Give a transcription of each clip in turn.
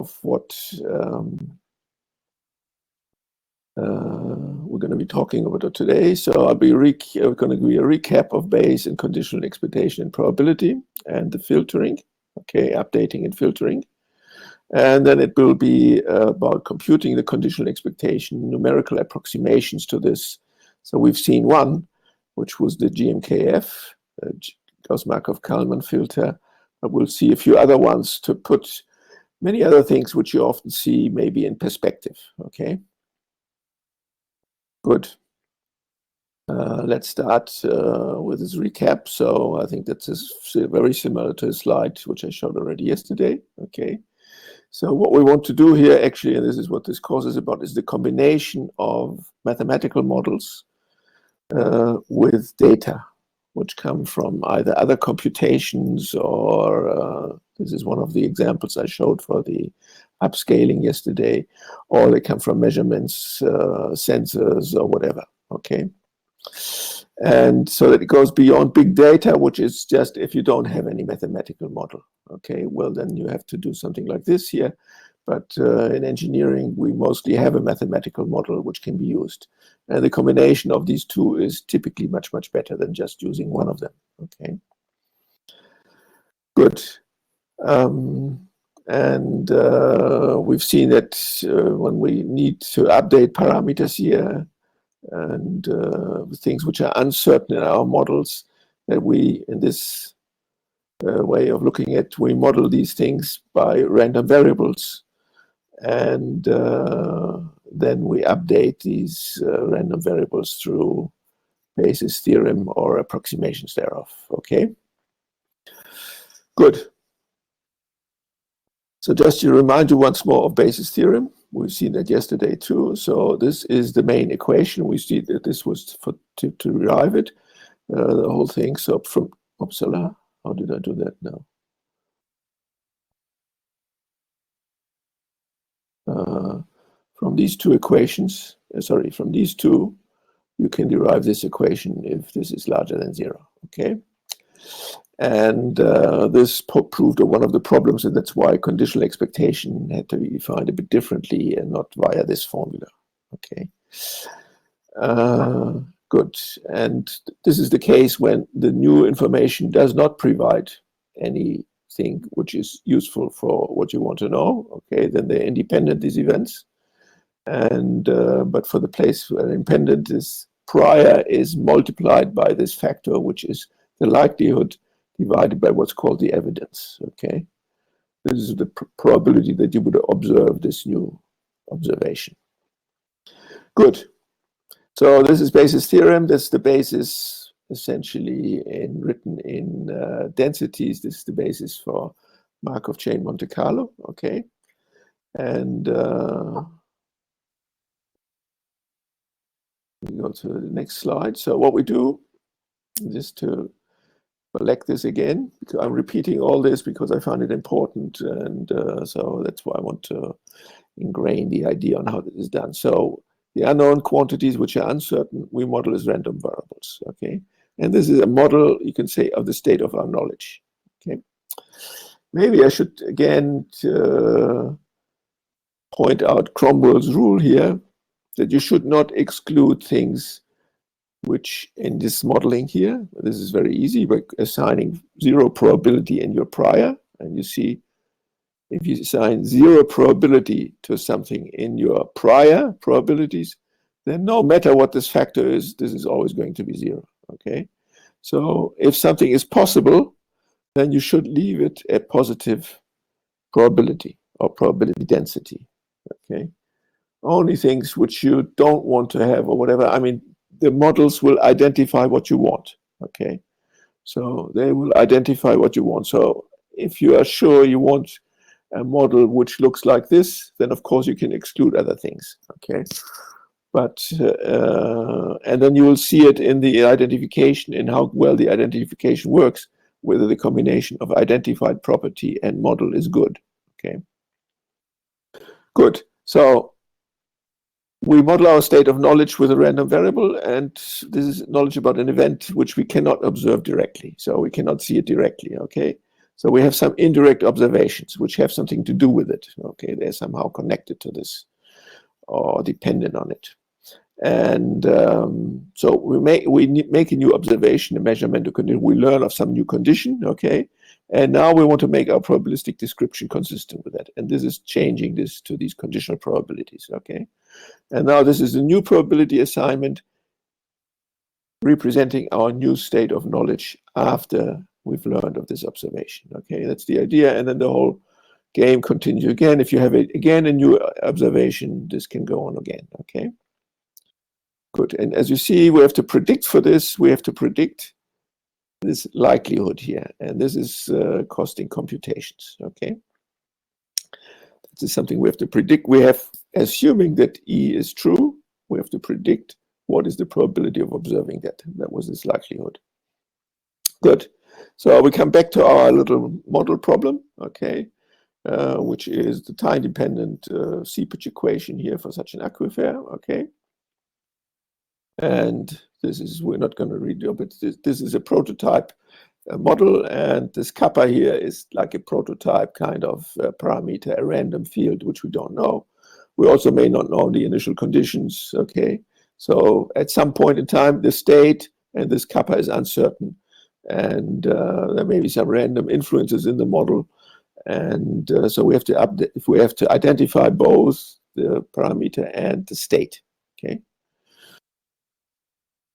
of what we're going to be talking about today. So I'll be going to give you a recap of Bayes and conditional expectation and probability and the filtering, okay, updating and filtering. And then it will be about computing the conditional expectation, numerical approximations to this. So we've seen one, which was the GMKF, Gauss-Markov-Kalman filter. But we'll see a few other ones to put many other things which you often see maybe in perspective, okay? Good. Let's start with this recap. So I think that's very similar to a slide which I showed already yesterday, okay? So what we want to do here actually, and this is what this course is about, is the combination of mathematical models with data, which come from either other computations or this is one of the examples I showed for the upscaling yesterday, or they come from measurements, sensors, or whatever, okay? And so that it goes beyond big data, which is just if you don't have any mathematical model, okay? Well, then you have to do something like this here. But in engineering, we mostly have a mathematical model which can be used. And the combination of these two is typically much, much better than just using one of them, okay? Good. We've seen that when we need to update parameters here and things which are uncertain in our models, that we, in this way of looking at, we model these things by random variables, and then we update these random variables through Bayes' theorem or approximations thereof, okay? Good. So just to remind you once more of Bayes' theorem, we've seen that yesterday too. So this is the main equation. We see that this was to derive it, the whole thing. So from Uppsala, how did I do that now? From these two equations, from these two, you can derive this equation if this is larger than 0, okay? And this proved one of the problems, and that's why conditional expectation had to be defined a bit differently and not via this formula, okay? Good, and this is the case when the new information does not provide anything which is useful for what you want to know, okay? Then they're independent, these events. And but for the place where independent is prior is multiplied by this factor, which is the likelihood divided by what's called the evidence, okay? This is the probability that you would observe this new observation. Good. So this is Bayes' theorem. That's the basis essentially written in densities. This is the basis for Markov chain Monte Carlo, okay? And we go to the next slide. So what we do, just to collect this again, because I'm repeating all this because I find it important, and so that's why I want to ingrain the idea on how this is done. So the unknown quantities which are uncertain, we model as random variables, okay? And this is a model, you can say, of the state of our knowledge, okay? Maybe I should again point out Cromwell's rule here, that you should not exclude things which in this modeling here, this is very easy by assigning 0 probability in your prior, and you see if you assign 0 probability to something in your prior probabilities, then no matter what this factor is, this is always going to be 0, okay? So if something is possible, then you should leave it at positive probability or probability density, okay? Only things which you don't want to have or whatever, I mean, the models will identify what you want, okay? So they will identify what you want. So if you are sure you want a model which looks like this, then of course you can exclude other things, okay? But, and then you will see it in the identification, in how well the identification works, whether the combination of identified property and model is good, okay? Good, so we model our state of knowledge with a random variable, and this is knowledge about an event which we cannot observe directly, so we cannot see it directly, okay? So we have some indirect observations which have something to do with it. Okay, they're somehow connected to this or dependent on it. And so we make a new observation, a measurement, a condition. We learn of some new condition, okay? And now we want to make our probabilistic description consistent with that. And this is changing this to these conditional probabilities, okay? And now this is a new probability assignment representing our new state of knowledge after we've learned of this observation, okay? That's the idea. And then the whole game continues again. If you have again a new observation, this can go on again, okay? Good. And as you see, we have to predict for this. We have to predict this likelihood here. And this is costing computations, okay? This is something we have to predict. We have, assuming that E is true, we have to predict what is the probability of observing that. That was this likelihood. Good. So we come back to our little model problem, okay, which is the time-dependent seepage equation here for such an aquifer, okay? And this is, we're not going to read it, but this is a prototype model, and this kappa here is like a prototype kind of parameter, a random field, which we don't know. We also may not know the initial conditions, okay? So at some point in time, the state and this kappa is uncertain, and there may be some random influences in the model, and so we have to update, if we have to identify both the parameter and the state, okay?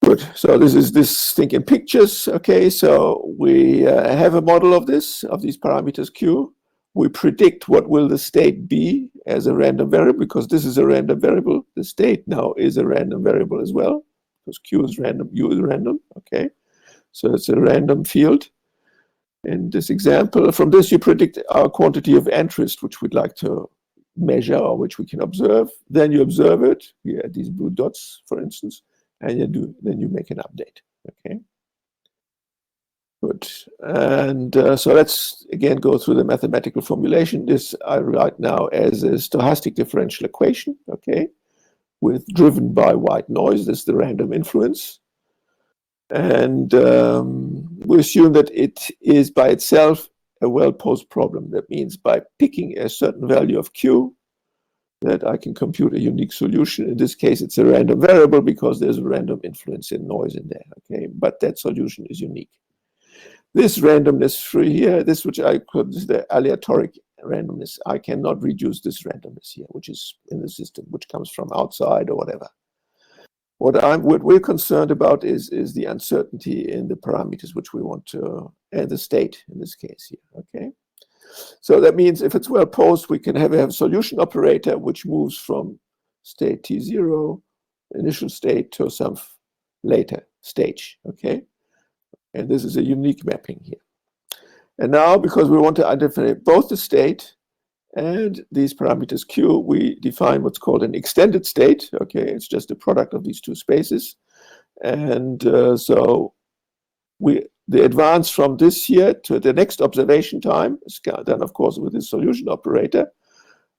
Good. So this is this thing in pictures. Okay, so we have a model of this, of these parameters Q. We predict what will the state be as a random variable, because this is a random variable. The state now is a random variable as well, because Q is random, U is random. Okay, so it's a random field. In this example, from this you predict our quantity of interest, which we'd like to measure or which we can observe. Then you observe it. We add these blue dots, for instance. And then you make an update, okay? Good. And so let's again go through the mathematical formulation. This I write now as a stochastic differential equation, okay, with driven by white noise. This is the random influence. And we assume that it is by itself a well-posed problem. That means by picking a certain value of Q, that I can compute a unique solution. In this case, it's a random variable because there's a random influence in noise in there, okay? But that solution is unique. This randomness free here, this which I call the aleatoric randomness, I cannot reduce this randomness here, which is in the system, which comes from outside or whatever. What we're concerned about is the uncertainty in the parameters which we want to, and the state in this case here, okay? So that means if it's well posed, we can have a solution operator which moves from state T0, initial state, to some later stage, okay? And this is a unique mapping here. And now, because we want to identify both the state and these parameters Q, we define what's called an extended state, okay? It's just a product of these two spaces. And so the advance from this here to the next observation time is done, of course, with the solution operator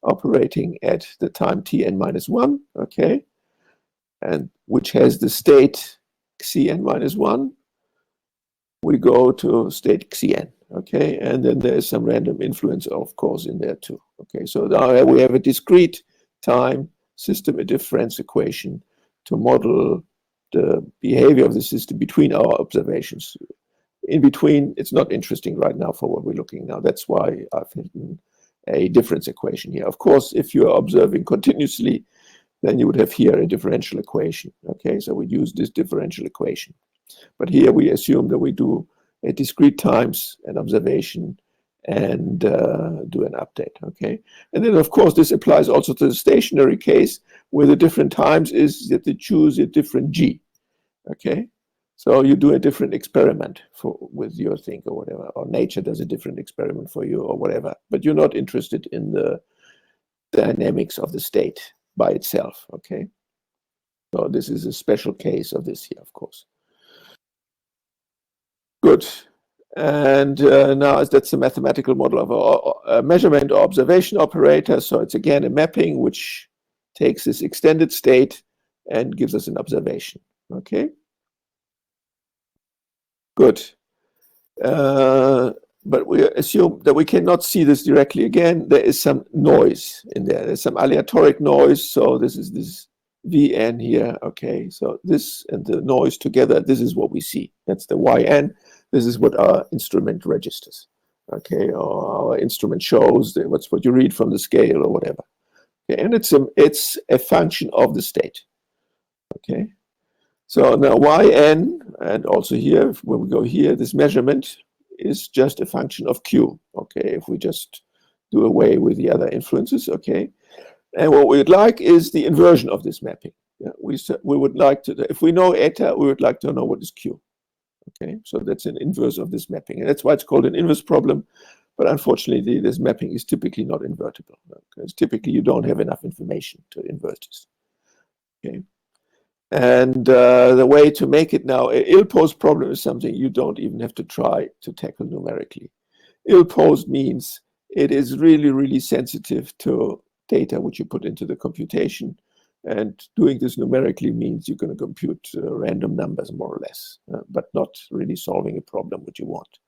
operating at the time Tn-1, okay, and which has the state Cn-1. We go to state Cn, okay, and then there's some random influence, of course, in there too, okay. So now we have a discrete time system, a difference equation to model the behavior of the system between our observations. In between, it's not interesting right now for what we're looking now. That's why I've written a difference equation here. Of course, if you are observing continuously, then you would have here a differential equation. Okay, so we use this differential equation. But here we assume that we do a discrete times an observation and do an update. Okay, and then of course this applies also to the stationary case, where the different times is that they choose a different G. Okay. So you do a different experiment with your thing or whatever, or nature does a different experiment for you or whatever, but you're not interested in the dynamics of the state by itself, okay? So this is a special case of this here, of course. Good. And now that's the mathematical model of a measurement or observation operator. So it's again a mapping which takes this extended state and gives us an observation, okay? Good. but we assume that we cannot see this directly. Again, there is some noise in there. There's some aleatoric noise. So this is this Vn here. Okay, so this and the noise together, this is what we see. That's the Yn. This is what our instrument registers. Okay, or our instrument shows. What's what you read from the scale or whatever. Okay, and it's a function of the state. Okay, so now Yn, and also here, when we go here, this measurement is just a function of Q. Okay, if we just do away with the other influences. Okay, and what we'd like is the inversion of this mapping. Yeah, we would like to, if we know eta, we would like to know what is Q. Okay, so that's an inverse of this mapping, and that's why it's called an inverse problem. But unfortunately, this mapping is typically not invertible, because typically you don't have enough information to invert this. Okay, and the way to make it now, an ill-posed problem is something you don't even have to try to tackle numerically. Ill-posed means it is really, really sensitive to data which you put into the computation. And doing this numerically means you're going to compute random numbers, more or less, but not really solving a problem which you want.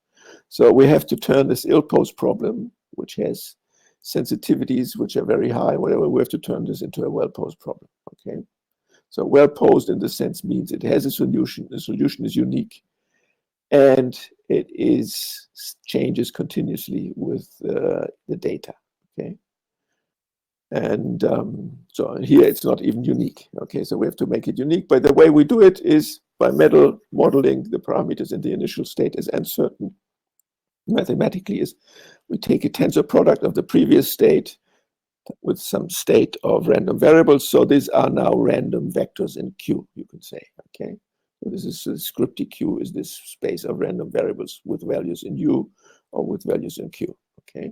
So we have to turn this ill-posed problem, which has sensitivities which are very high, whatever, we have to turn this into a well-posed problem. Okay. So well-posed in the sense means it has a solution. The solution is unique, and it changes continuously with the data. Okay. And so here it's not even unique. Okay, so we have to make it unique. But the way we do it is by modeling the parameters in the initial state as uncertain. Mathematically, is we take a tensor product of the previous state with some state of random variables. So these are now random vectors in Q, you can say. Okay, so this is scripty Q is this space of random variables with values in U or with values in Q. Okay.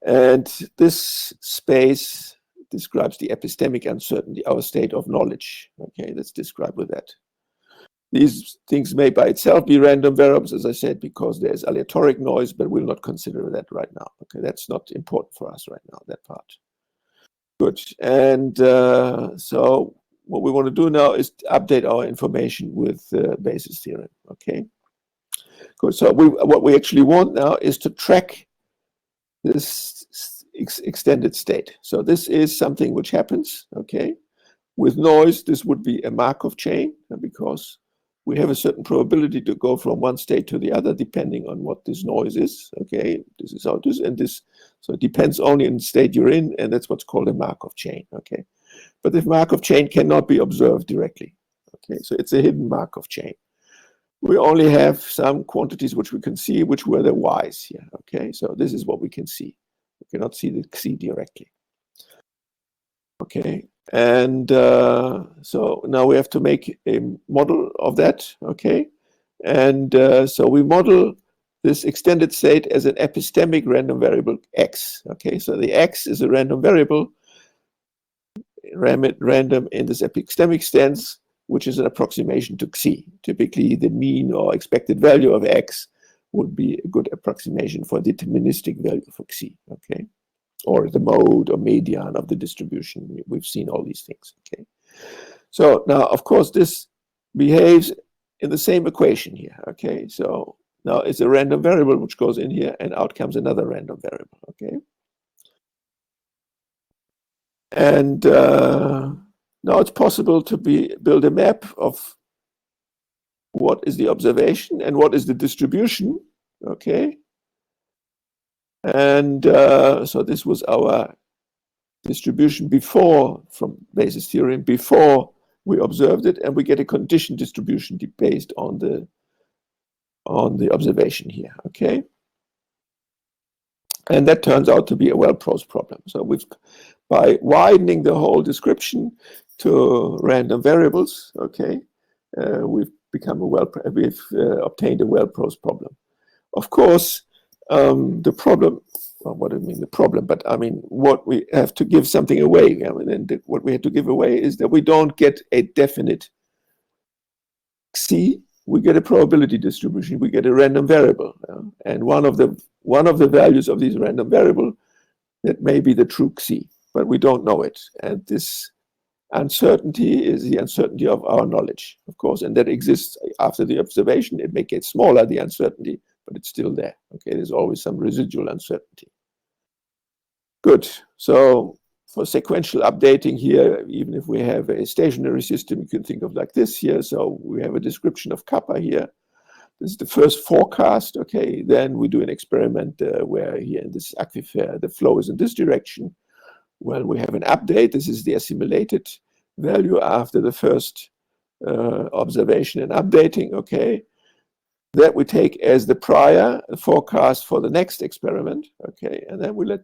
And this space describes the epistemic uncertainty, our state of knowledge. Okay, that's described with that. These things may by itself be random variables, as I said, because there's aleatoric noise, but we'll not consider that right now. Okay, that's not important for us right now, that part. Good. And so what we want to do now is to update our information with Bayes' theorem. Okay, good. So what we actually want now is to track this extended state. So this is something which happens, okay? With noise, this would be a Markov chain, because we have a certain probability to go from one state to the other depending on what this noise is, okay? This is how it is, and this, so it depends only on the state you're in, and that's what's called a Markov chain, okay? But the Markov chain cannot be observed directly, okay? So it's a hidden Markov chain. We only have some quantities which we can see, which were the y's here, okay? So this is what we can see. We cannot see the xi directly. Okay, and so now we have to make a model of that, okay? And so we model this extended state as an epistemic random variable x, okay? So the x is a random variable, random in this epistemic sense, which is an approximation to xi. Typically, the mean or expected value of x would be a good approximation for a deterministic value for xi, okay? Or the mode or median of the distribution. We've seen all these things, okay? So now, of course, this behaves in the same equation here, okay? So now it's a random variable which goes in here, and out comes another random variable, okay? And now it's possible to build a map of what is the observation and what is the distribution, okay? And so this was our distribution before, from Bayes' theorem, before we observed it, and we get a condition distribution based on the observation here, okay? And that turns out to be a well-posed problem. So by widening the whole description to random variables, okay, we've obtained a well-posed problem. Of course, the problem, well, what do I mean the problem? But I mean, what we have to give something away. I mean, and what we have to give away is that we don't get a definite xi. We get a probability distribution. We get a random variable, and one of the values of this random variable that may be the true xi, but we don't know it. And this uncertainty is the uncertainty of our knowledge, of course, and that exists after the observation. It may get smaller, the uncertainty, but it's still there. Okay, there's always some residual uncertainty. Good. So for sequential updating here, even if we have a stationary system, you can think of like this here. So we have a description of kappa here. This is the first forecast. Okay, then we do an experiment where here in this aquifer, the flow is in this direction. Well, we have an update. This is the assimilated value after the first observation and updating. Okay, that we take as the prior forecast for the next experiment. Okay, and then we let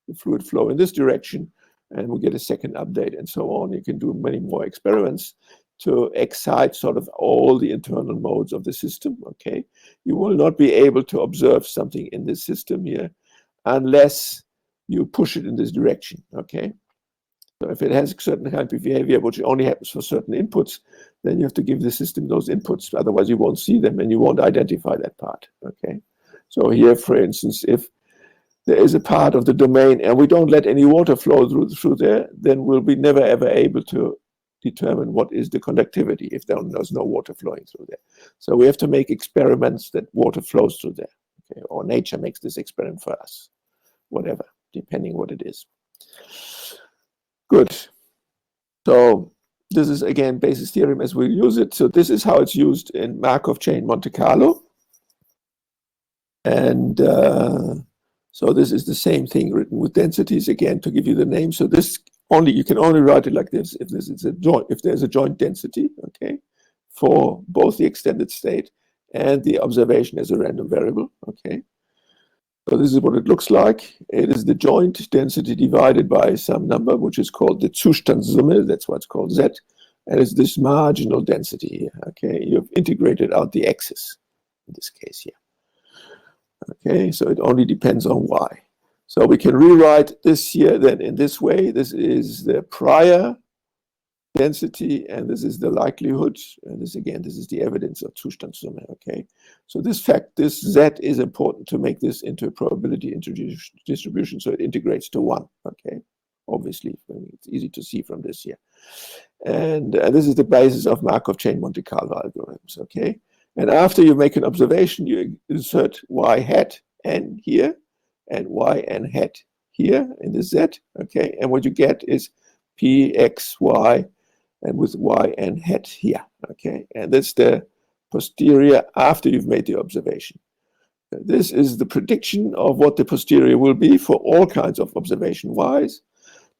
the fluid flow in this direction, and we get a second update, and so on. You can do many more experiments to excite sort of all the internal modes of the system. Okay, you will not be able to observe something in this system here unless you push it in this direction. Okay, so if it has a certain kind of behavior which only happens for certain inputs, then you have to give the system those inputs, otherwise you won't see them and you won't identify that part. Okay, so here, for instance, if there is a part of the domain and we don't let any water flow through there, then we'll be never ever able to determine what is the conductivity if there's no water flowing through there. So we have to make experiments that water flows through there. Okay, or nature makes this experiment for us, whatever, depending what it is. Good. So this is again Bayes' theorem as we use it. So this is how it's used in Markov chain Monte Carlo. And so this is the same thing written with densities again to give you the name. So this you can only write it like this if there's a joint density, okay, for both the extended state and the observation as a random variable, okay. So this is what it looks like. It is the joint density divided by some number, which is called the Zustandssumme. That's why it's called Z. And it's this marginal density here, okay. You've integrated out the x's in this case here. Okay, so it only depends on y. So we can rewrite this here then in this way. This is the prior density, and this is the likelihood. And this is the evidence of Zustandssumme. Okay, so this Z is important to make this into a probability distribution, so it integrates to 1. Okay, obviously, it's easy to see from this here. And this is the basis of Markov chain Monte Carlo algorithms. Okay. And after you make an observation, you insert y hat n here and y n hat here in the z, okay? And what you get is p, x, y, and with y n hat here, okay? And that's the posterior after you've made the observation. This is the prediction of what the posterior will be for all kinds of observation y's.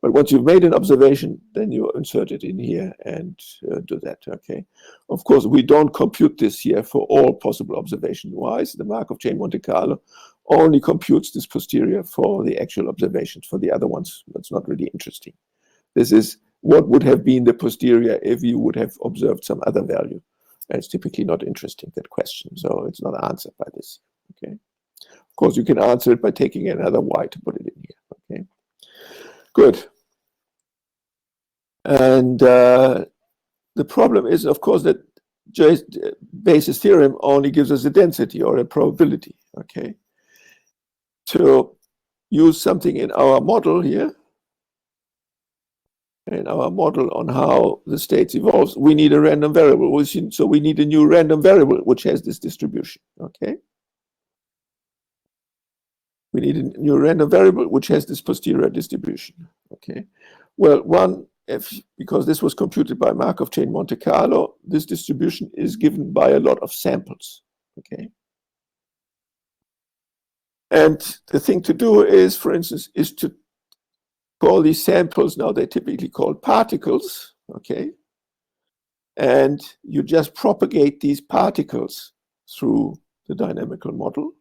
But once you've made an observation, then you insert it in here and do that, okay? Of course, we don't compute this here for all possible observation y's. The Markov chain Monte Carlo only computes this posterior for the actual observations. For the other ones, that's not really interesting. This is what would have been the posterior if you would have observed some other value. And it's typically not interesting, that question. So it's not answered by this, okay? Of course, you can answer it by taking another y to put it in here, okay? Good. And the problem is, of course, that Bayes' theorem only gives us a density or a probability, okay? To use something in our model here, in our model on how the states evolves, we need a random variable. So we need a new random variable which has this distribution, okay? We need a new random variable which has this posterior distribution, okay? Well, because this was computed by Markov chain Monte Carlo, this distribution is given by a lot of samples, okay? And the thing to do is, for instance, is to call these samples, now they're typically called particles, okay? And you just propagate these particles through the dynamical model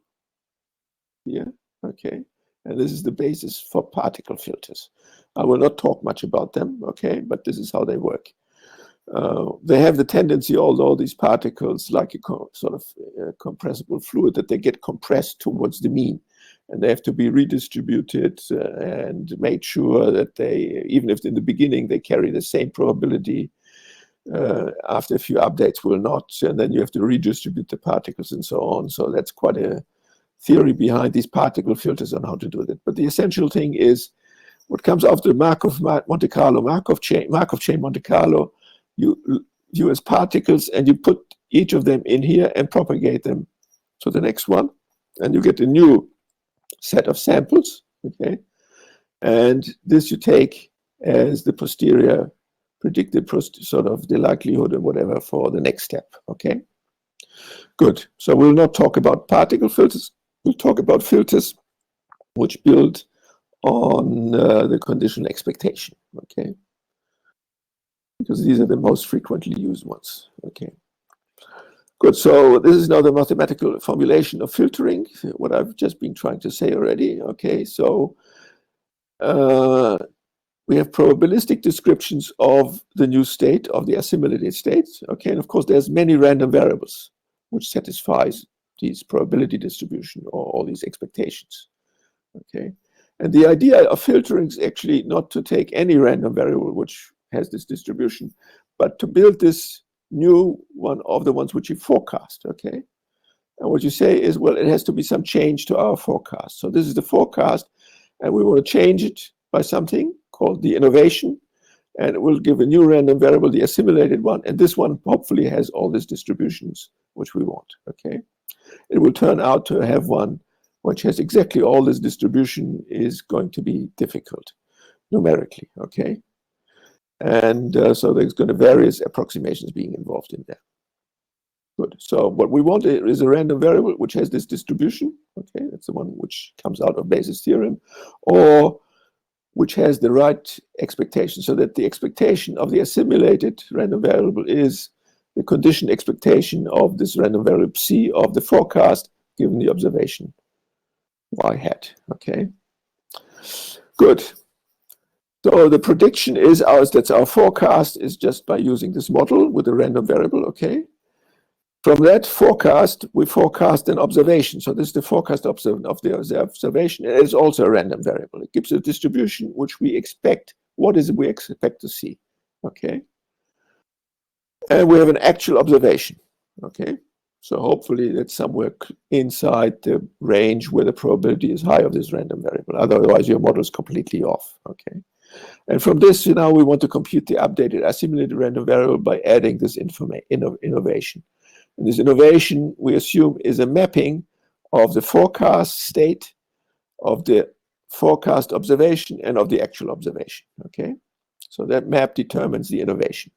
here, okay? And this is the basis for particle filters. I will not talk much about them, okay, but this is how they work. They have the tendency, although these particles, like a sort of compressible fluid, that they get compressed towards the mean. And they have to be redistributed and made sure that they, even if in the beginning they carry the same probability, after a few updates will not, and then you have to redistribute the particles and so on. So that's quite a theory behind these particle filters on how to do that. But the essential thing is what comes after Markov Monte Carlo, Markov chain Monte Carlo, you as particles, and you put each of them in here and propagate them So the next one, and you get a new set of samples, okay? And this you take as the posterior predicted sort of the likelihood or whatever for the next step, okay? Good. So we'll not talk about particle filters. We'll talk about filters which build on the conditional expectation, okay? Because these are the most frequently used ones, okay? Good, so this is now the mathematical formulation of filtering, what I've just been trying to say already, okay? So we have probabilistic descriptions of the new state, of the assimilated states, okay? And of course, there's many random variables which satisfies these probability distribution or all these expectations, okay? And the idea of filtering is actually not to take any random variable which has this distribution, but to build this new one of the ones which you forecast, okay? And what you say is, well, it has to be some change to our forecast. So this is the forecast, and we want to change it by something called the innovation, and it will give a new random variable, the assimilated one, and this one hopefully has all these distributions which we want, okay? It will turn out to have one which has exactly all this distribution is going to be difficult numerically, okay? And so there's going to be various approximations being involved in there. Good. So what we want is a random variable which has this distribution, okay? That's the one which comes out of Bayes' theorem, or which has the right expectation, so that the expectation of the assimilated random variable is the conditioned expectation of this random variable C of the forecast given the observation y hat, okay? Good. So the prediction is ours, that's our forecast, is just by using this model with a random variable, okay? From that forecast, we forecast an observation. So this is the forecast of the observation. It is also a random variable. It gives a distribution which we expect. What is it we expect to see, okay? And we have an actual observation, okay? So hopefully that's somewhere inside the range where the probability is high of this random variable. Otherwise, your model is completely off, okay? And from this, now we want to compute the updated assimilated random variable by adding this innovation. And this innovation, we assume, is a mapping of the forecast state, of the forecast observation, and of the actual observation, okay? So that map determines the innovation.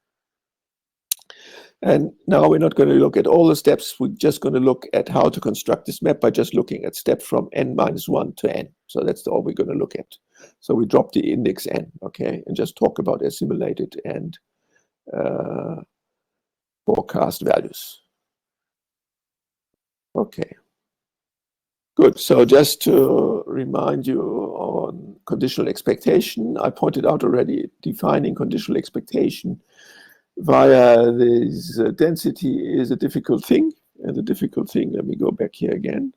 And now we're not going to look at all the steps. We're just going to look at how to construct this map by just looking at steps from n-1 to n. So that's all we're going to look at. So we drop the index n, okay, and just talk about assimilated and forecast values. Okay. Good. So just to remind you on conditional expectation, I pointed out already defining conditional expectation via this density is a difficult thing. And the difficult thing, let me go back here again.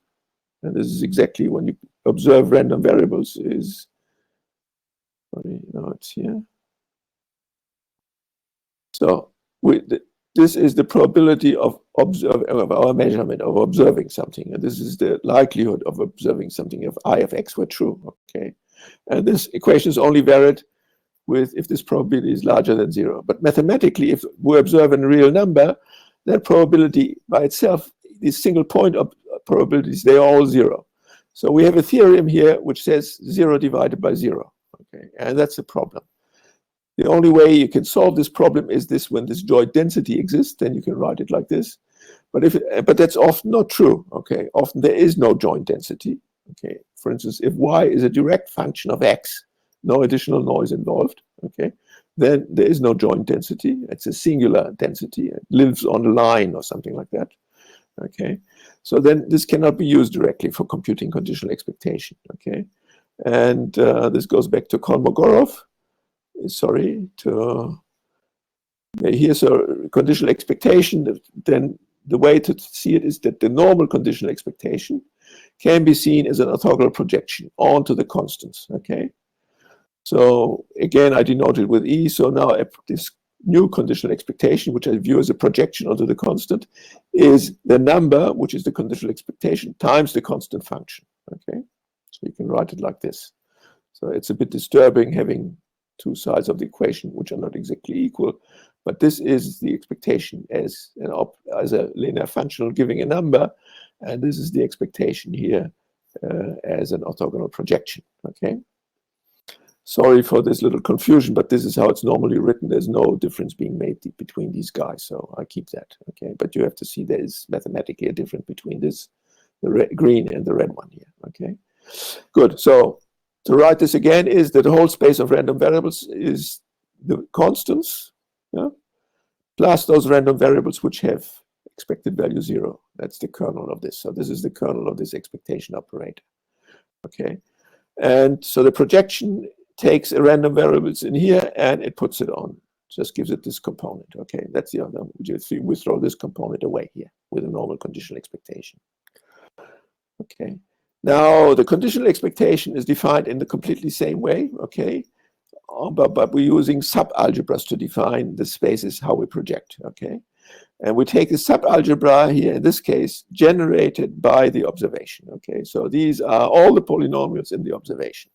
And this is exactly when you observe random variables is, sorry, now it's here. So this is the probability of our measurement of observing something. And this is the likelihood of observing something if I of x were true, okay? And this equation is only varied with if this probability is larger than 0. But mathematically, if we observe a real number, that probability by itself, these single point of probabilities, they are all 0. So we have a theorem here which says 0 divided by 0, okay? And that's the problem. The only way you can solve this problem is this: when this joint density exists, then you can write it like this. But that's often not true, okay? Often there is no joint density, okay? For instance, if y is a direct function of x, no additional noise involved, okay, then there is no joint density. It's a singular density. It lives on a line or something like that, okay? So then this cannot be used directly for computing conditional expectation, okay? And this goes back to Kolmogorov. Sorry, here's a conditional expectation. Then the way to see it is that the normal conditional expectation can be seen as an orthogonal projection onto the constants, okay? So again, I denoted with E. So now this new conditional expectation, which I view as a projection onto the constant, is the number, which is the conditional expectation, times the constant function, okay? So you can write it like this. So it's a bit disturbing having two sides of the equation which are not exactly equal, But this is the expectation as a linear functional giving a number, and this is the expectation here as an orthogonal projection. Okay. Sorry for this little confusion, but this is how it's normally written. There's no difference being made between these guys, so I keep that. Okay, but you have to see there is mathematically a difference between this, the green and the red one here. Okay, good. So to write this again is that the whole space of random variables is the constants, yeah, plus those random variables which have expected value 0. That's the kernel of this. So this is the kernel of this expectation operator. Okay, and so the projection takes a random variables in here and it puts it on, just gives it this component. Okay, that's the other. We throw this component away here with a normal conditional expectation. Okay, now the conditional expectation is defined in the completely same way. Okay, but we're using subalgebras to define the spaces how we project. Okay, and we take the subalgebra here in this case generated by the observation. Okay, so these are all the polynomials in the observation.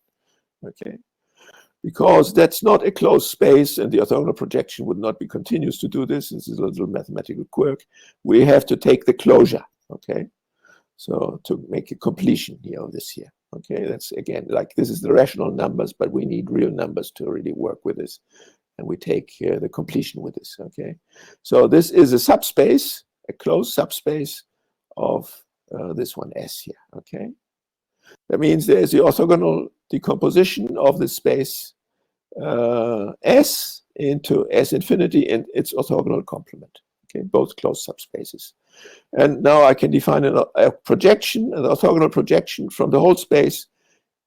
Okay, because that's not a closed space and the orthogonal projection would not be continuous to do this. This is a little mathematical quirk. We have to take the closure. Okay, so to make a completion here of this here. Okay, that's again like this is the rational numbers, but we need real numbers to really work with this. And we take the completion with this. Okay, so this is a subspace, a closed subspace of this one S here. Okay, that means there's the orthogonal decomposition of the space S into S infinity and its orthogonal complement. Okay, both closed subspaces. And now I can define a projection, an orthogonal projection from the whole space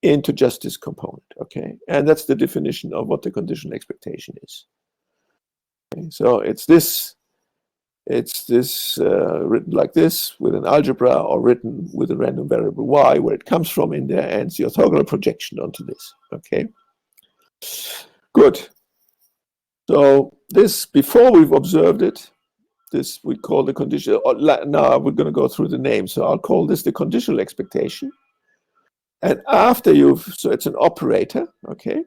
into just this component. Okay, and that's the definition of what the conditional expectation is. Okay, so it's this written like this with an algebra or written with a random variable y, where it comes from in there, and it's the orthogonal projection onto this. Okay, good. So this, before we've observed it, this we call the conditional. Now we're going to go through the name, so I'll call this the conditional expectation. And after so it's an operator, okay?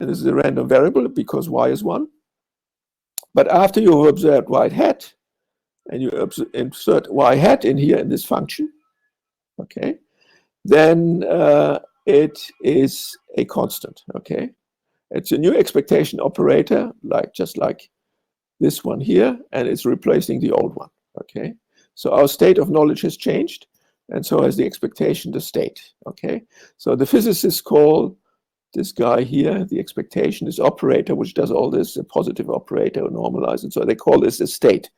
And this is a random variable because y is 1. But after you've observed y hat, and you insert y hat in here in this function, okay, then it is a constant, okay? It's a new expectation operator, just like this one here, and it's replacing the old one, okay? So our state of knowledge has changed, and so has the expectation, the state, okay? So the physicists call this guy here, the expectation, this operator, which does all this, a positive operator, normalize it. So they call this a state.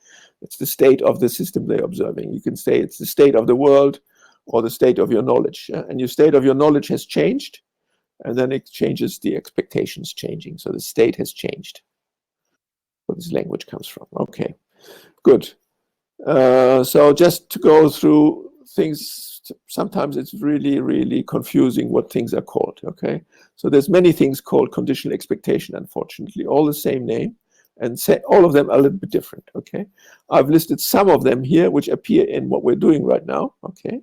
It's the state of the system they're observing. You can say it's the state of the world or the state of your knowledge. And your state of your knowledge has changed, and then it changes the expectations changing. So the state has changed. Where this language comes from. Okay, good. So just to go through things, sometimes it's really, really confusing what things are called, okay? So there's many things called conditional expectation, unfortunately, all the same name, and all of them are a little bit different, okay? I've listed some of them here, which appear in what we're doing right now, okay?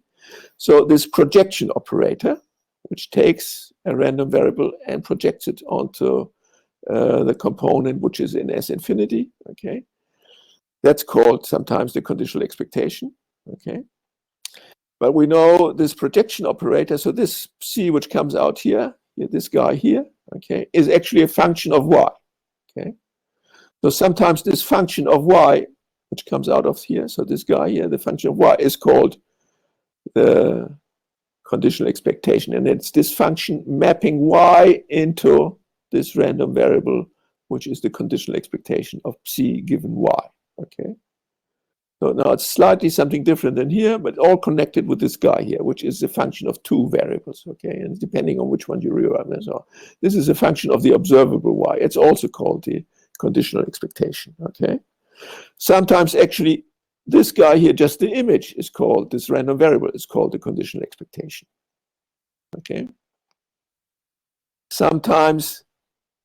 So this projection operator, which takes a random variable and projects it onto the component, which is in S infinity, okay? That's called sometimes the conditional expectation, okay? But we know this projection operator, so this C which comes out here, this guy here, okay, is actually a function of y, okay? So sometimes this function of y, which comes out of here, so this guy here, the function of y is called the conditional expectation, and it's this function mapping y into this random variable, which is the conditional expectation of C given y, okay? So now it's slightly something different than here, but all connected with this guy here, which is a function of two variables, okay? And depending on which one you rewrite, so this is a function of the observable y. It's also called the conditional expectation, okay? Sometimes actually this guy here, just the image is called, this random variable is called the conditional expectation, okay? Sometimes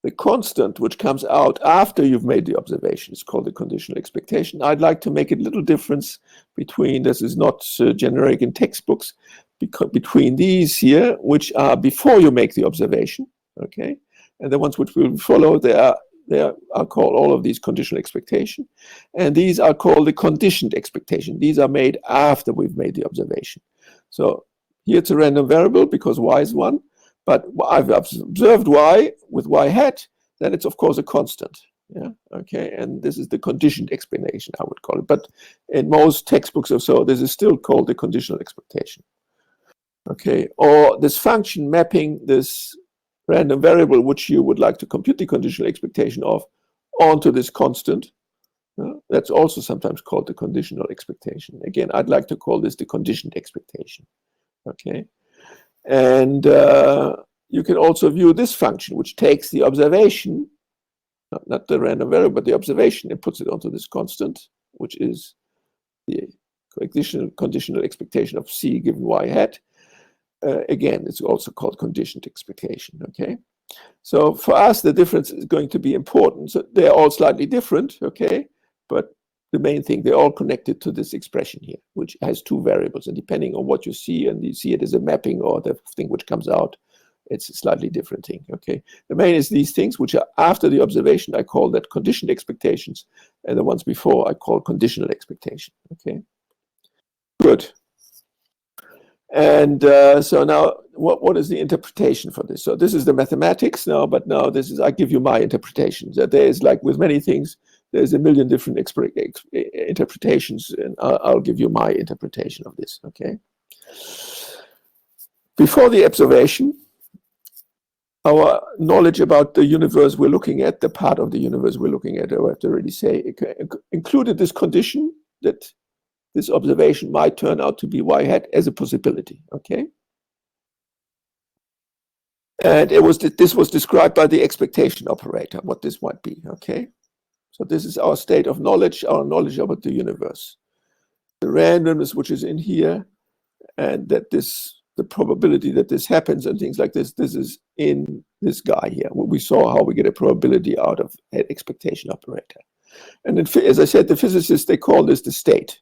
the constant which comes out after you've made the observation is called the conditional expectation. I'd like to make a little difference between, this is not generic in textbooks, between these here, which are before you make the observation, okay? And the ones which will follow, they are They are called all of these conditional expectation, and these are called the conditioned expectation. These are made after we've made the observation. So here it's a random variable because y is 1, but I've observed y with y hat, then it's of course a constant. Yeah, okay, and this is the conditioned explanation, I would call it. But in most textbooks or so, this is still called the conditional expectation. Okay, or this function mapping this random variable which you would like to compute the conditional expectation of onto this constant. That's also sometimes called the conditional expectation. Again, I'd like to call this the conditioned expectation. Okay, and you can also view this function which takes the observation, not the random variable, but the observation, and puts it onto this constant, which is the conditional expectation of c given y hat. Again, it's also called conditioned expectation. Okay, so for us the difference is going to be important. So they're all slightly different. Okay, but the main thing, they're all connected to this expression here, which has two variables, and depending on what you see, and you see it as a mapping or the thing which comes out, it's a slightly different thing. Okay, the main is these things which are after the observation. I call that conditioned expectations, and the ones before I call conditional expectation. Okay, good. And so now, what is the interpretation for this? So this is the mathematics now, but now this is, I give you my interpretation. That there is, like with many things, there's a million different interpretations, and I'll give you my interpretation of this. Okay. Before the observation, our knowledge about the universe we're looking at, the part of the universe we're looking at, I have to already say, it included this condition that this observation might turn out to be y hat as a possibility. Okay, and this was described by the expectation operator, what this might be. Okay, so this is our state of knowledge, our knowledge about the universe, the randomness which is in here, and that the probability that this happens and things like this is in this guy here. We saw how we get a probability out of an expectation operator. And then, as I said, the physicists, they call this the state.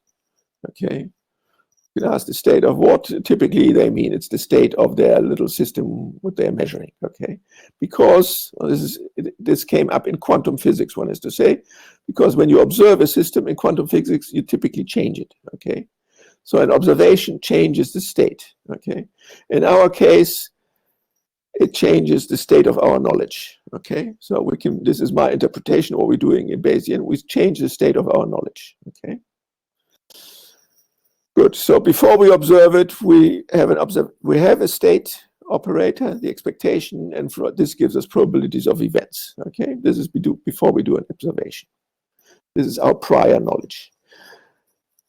Okay, you can ask the state of what? Typically they mean it's the state of their little system what they're measuring. Okay, because this came up in quantum physics, one is to say, because when you observe a system in quantum physics, you typically change it. Okay, so an observation changes the state. Okay, in our case, it changes the state of our knowledge. Okay, so we can, this is my interpretation of what we're doing in Bayesian, we change the state of our knowledge. Okay, good. So before we observe it, we have a state operator, the expectation, and this gives us probabilities of events. Okay, this is before we do an observation. This is our prior knowledge.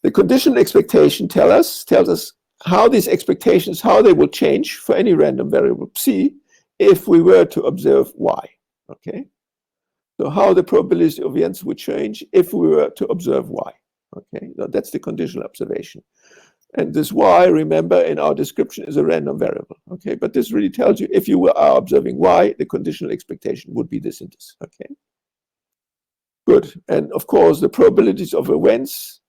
The conditional expectation tells us how these expectations, how they will change for any random variable psi if we were to observe y. Okay, so how the probability of events would change if we were to observe y. Okay, so that's the conditional observation. And this y, remember, in our description is a random variable. Okay, but this really tells you if you are observing y, the conditional expectation would be this and this. Okay, good. And of course, the probabilities of events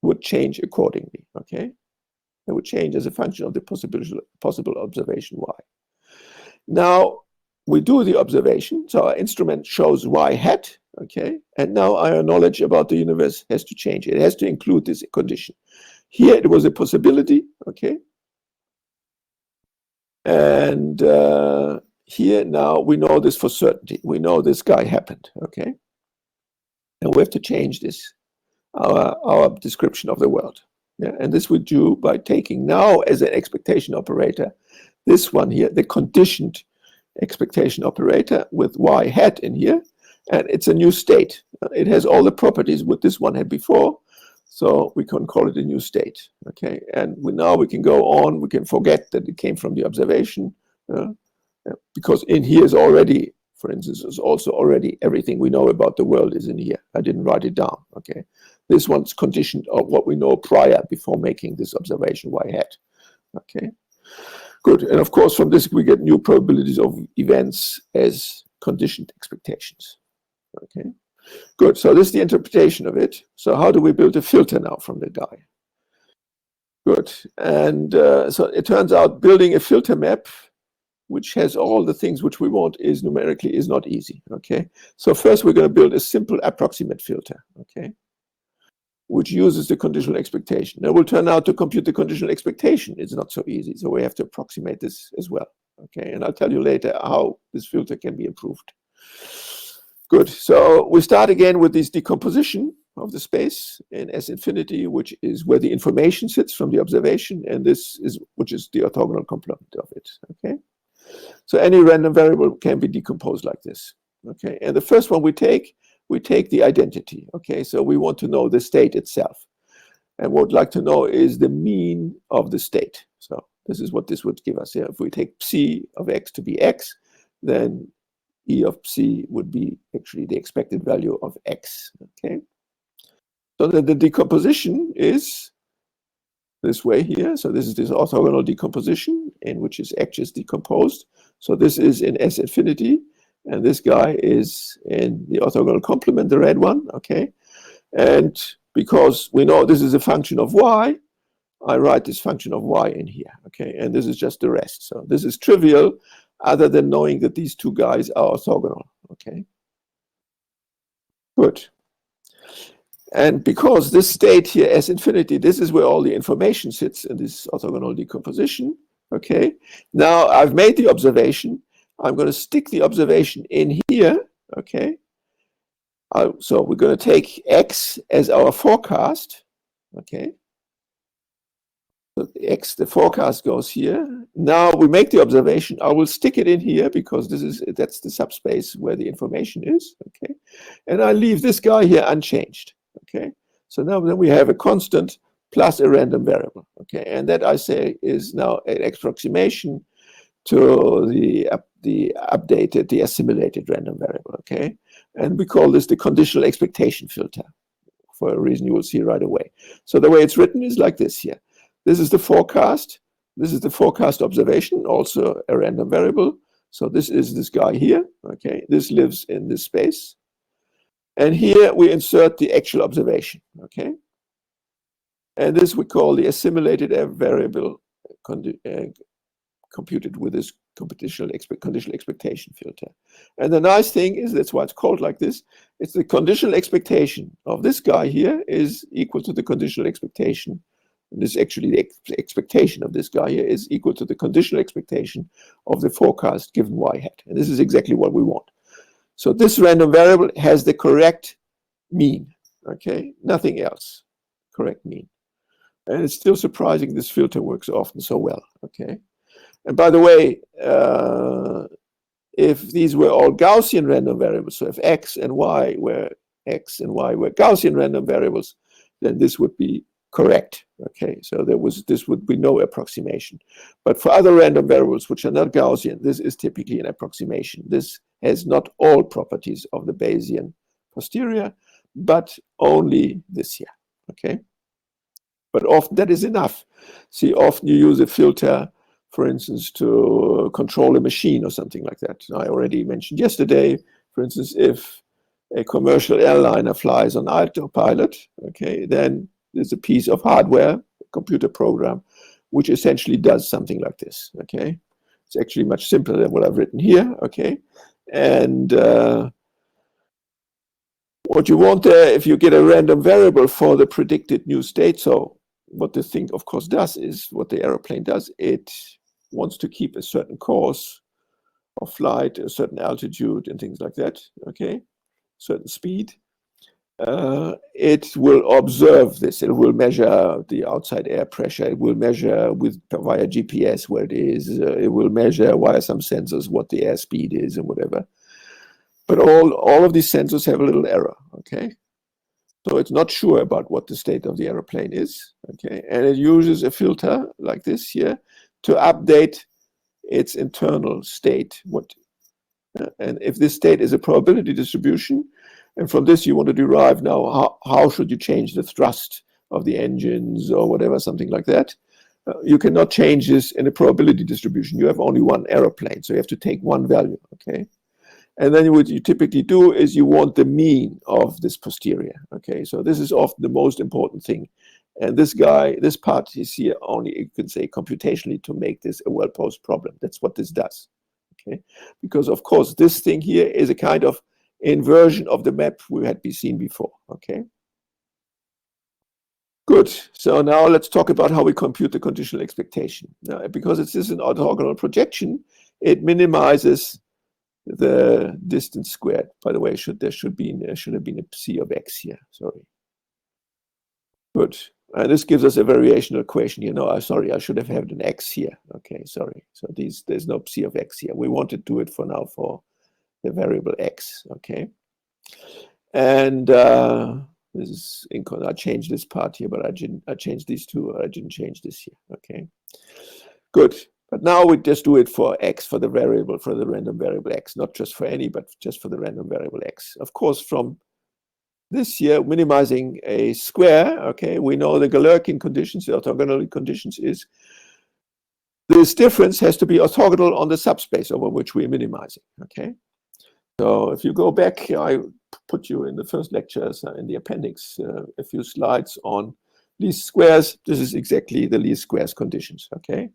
would change accordingly. Okay, they would change as a function of the possible observation y. Now we do the observation, so our instrument shows y hat. Okay, and now our knowledge about the universe has to change. It has to include this condition. Here it was a possibility. Okay, and here now we know this for certainty. We know this guy happened. Okay, and we have to change this, our description of the world. Yeah, and this we do by taking now as an expectation operator this one here, the conditioned expectation operator with y hat in here, and it's a new state. It has all the properties what this one had before, so we can call it a new state. Okay, and now we can go on. We can forget that it came from the observation, because in here is already, for instance, is also already everything we know about the world is in here. I didn't write it down. Okay, this one's conditioned of what we know prior before making this observation y hat. Okay, good. And of course, from this we get new probabilities of events as conditioned expectations. Okay, good. So this is the interpretation of it. So how do we build a filter now from the guy? Good. And so it turns out building a filter map which has all the things which we want, is numerically is not easy. Okay, so first we're going to build a simple approximate filter. Okay, which uses the conditional expectation. Now will turn out to compute the conditional expectation. It's not so easy, so we have to approximate this as well. Okay, and I'll tell you later how this filter can be improved. Good, so we start again with this decomposition of the space in S infinity, which is where the information sits from the observation, and this is which is the orthogonal complement of it. Okay, so any random variable can be decomposed like this. Okay, and the first one we take the identity. Okay, so we want to know the state itself, and what we'd like to know is the mean of the state. So this is what this would give us here. If we take psi of x to be x, then E of psi would be actually the expected value of x. Okay, so the decomposition is this way here. So this is this orthogonal decomposition in which is x is decomposed. So this is in S infinity, and this guy is in the orthogonal complement, the red one. Okay, and because we know this is a function of y, I write this function of y in here. Okay, and this is just the rest. So this is trivial, other than knowing that these two guys are orthogonal. Okay, good. And because this state here, S infinity, this is where all the information sits in this orthogonal decomposition. Okay, now I've made the observation. I'm going to stick the observation in here. Okay, so we're going to take x as our forecast. Okay, so the forecast goes here. Now we make the observation. I will stick it in here because that's the subspace where the information is. Okay, and I leave this guy here unchanged. Okay, so now then we have a constant plus a random variable. Okay, and that I say is now an approximation to the updated, the assimilated random variable. Okay, and we call this the conditional expectation filter for a reason you will see right away. So the way it's written is like this here. This is the forecast. This is the forecast observation, also a random variable. So this is this guy here. Okay, this lives in this space. And here we insert the actual observation. Okay, and this we call the assimilated variable computed with this conditional expectation filter. And the nice thing is, that's why it's called like this, it's the conditional expectation of this guy here is equal to the conditional expectation. And this actually, the expectation of this guy here is equal to the conditional expectation of the forecast given y hat. And this is exactly what we want. So this random variable has the correct mean. Okay, nothing else. Correct mean. And it's still surprising this filter works often so well. Okay. And by the way, if these were all Gaussian random variables, so if x and y were Gaussian random variables, then this would be correct. Okay, so this would be no approximation. But for other random variables which are not Gaussian, this is typically an approximation. This has not all properties of the Bayesian posterior, but only this here. Okay, but often that is enough. See, often you use a filter, for instance, to control a machine or something like that. I already mentioned yesterday, for instance, if a commercial airliner flies on autopilot, okay, then there's a piece of hardware, a computer program, which essentially does something like this. Okay, it's actually much simpler than what I've written here. Okay, and what you want there, if you get a random variable for the predicted new state, so what the thing, of course, does is, what the aeroplane does, it wants to keep a certain course of flight, a certain altitude and things like that, okay, certain speed. It will observe this. It will measure the outside air pressure. It will measure via GPS where it is. It will measure via some sensors what the airspeed is and whatever. But all of these sensors have a little error, okay? So it's not sure about what the state of the aeroplane is, okay? And it uses a filter like this here to update its internal state. And if this state is a probability distribution, and from this you want to derive now how should you change the thrust of the engines or whatever, something like that. You cannot change this in a probability distribution. You have only one aeroplane, so you have to take one value, okay? And then what you typically do is you want the mean of this posterior, okay? So this is often the most important thing. And this part is here only, you can say, computationally to make this a well-posed problem. That's what this does. okay? Because of course this thing here is a kind of inversion of the map we had seen before, okay? Good. So now let's talk about how we compute the conditional expectation. Now, because it is an orthogonal projection, it minimizes the distance squared. By the way, should have been a psi of x here. Sorry. Good. This gives us a variational equation. You know, sorry, I should have had an x here. Okay, sorry. So there's no psi of x here. We want to do it for now for the variable x. Okay. And this is I changed this part here, but I changed these two. I didn't change this here. Okay. Good. But now we just do it for x, for the random variable x, not just for any, but just for the random variable x. Of course, from this here, minimizing a square, okay, we know the Galerkin conditions, the orthogonal conditions is this difference has to be orthogonal on the subspace over which we're minimizing, okay? So if you go back, I put you in the first lectures in the appendix a few slides on least squares. This is exactly the least squares conditions, okay?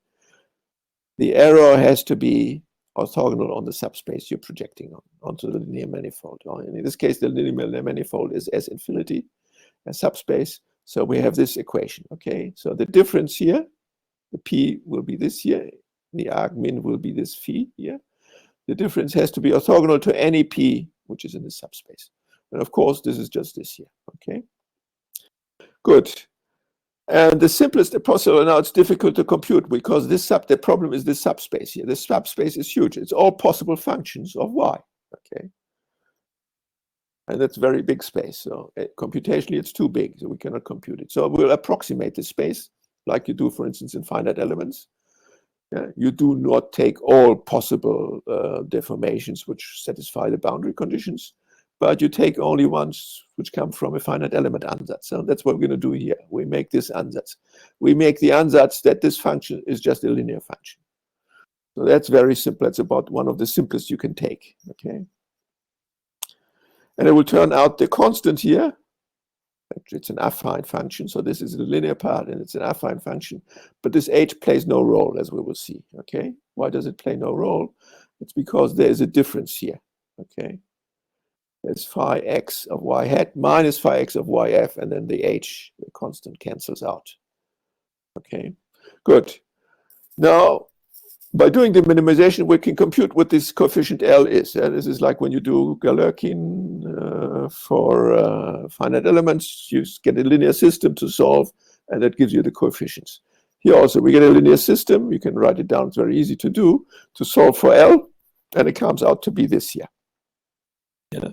The error has to be orthogonal on the subspace you're projecting onto the linear manifold. And in this case, the linear manifold is S infinity, a subspace. So we have this equation, okay? So the difference here, the P will be this here, the arg min will be this phi here. The difference has to be orthogonal to any P which is in the subspace. And of course, this is just this here, okay? Good. And the simplest possible, now it's difficult to compute because the problem is this subspace here. This subspace is huge. It's all possible functions of y, okay? And that's very big space. So computationally, it's too big, so we cannot compute it. So we'll approximate the space like you do, for instance, in finite elements. Yeah? You do not take all possible deformations which satisfy the boundary conditions, but you take only ones which come from a finite element ansatz. So that's what we're going to do here. We make this ansatz. We make the ansatz that this function is just a linear function. So that's very simple. That's about one of the simplest you can take, okay? And it will turn out the constant here, it's an affine function. So this is the linear part and it's an affine function, but this h plays no role, as we will see, okay? Why does it play no role? It's because there is a difference here, okay? There's phi x of y hat minus phi x of yf, and then the h, the constant, cancels out. Okay, good. Now, by doing the minimization, we can compute what this coefficient L is. This is like when you do Galerkin for finite elements, you get a linear system to solve, and that gives you the coefficients. Here also, we get a linear system. You can write it down. It's very easy to do, to solve for L, and it comes out to be this here. Yeah.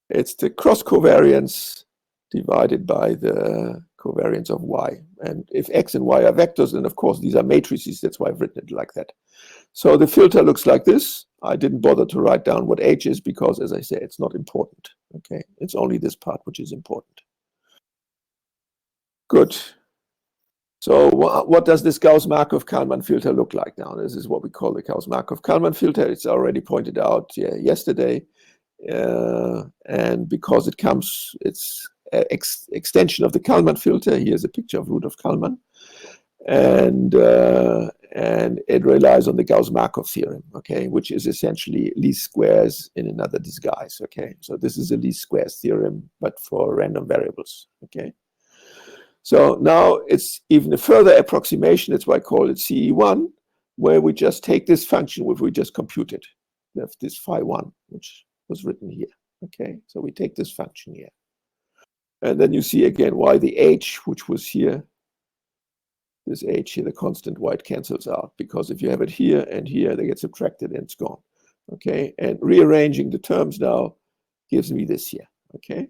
It's the cross covariance divided by the covariance of y. And if x and y are vectors, then of course these are matrices. That's why I've written it like that. So the filter looks like this. I didn't bother to write down what h is because, as I say, it's not important. Okay, it's only this part which is important. Good. So what does this Gauss-Markov-Kalman filter look like now? This is what we call the Gauss-Markov-Kalman filter. It's already pointed out yesterday. And because it comes, it's an extension of the Kalman filter. Here's a picture of Rudolf Kalman, and it relies on the Gauss-Markov theorem, okay, which is essentially least squares in another disguise, okay. So this is a least squares theorem, but for random variables, okay. So now it's even a further approximation. That's why I call it CE1, where we just take this function which we just computed, this phi 1, which was written here, okay? So we take this function here. And then you see again why the h, which was here, this h here, the constant y, cancels out. Because if you have it here and here, they get subtracted and it's gone, okay? And rearranging the terms now gives me this here, okay?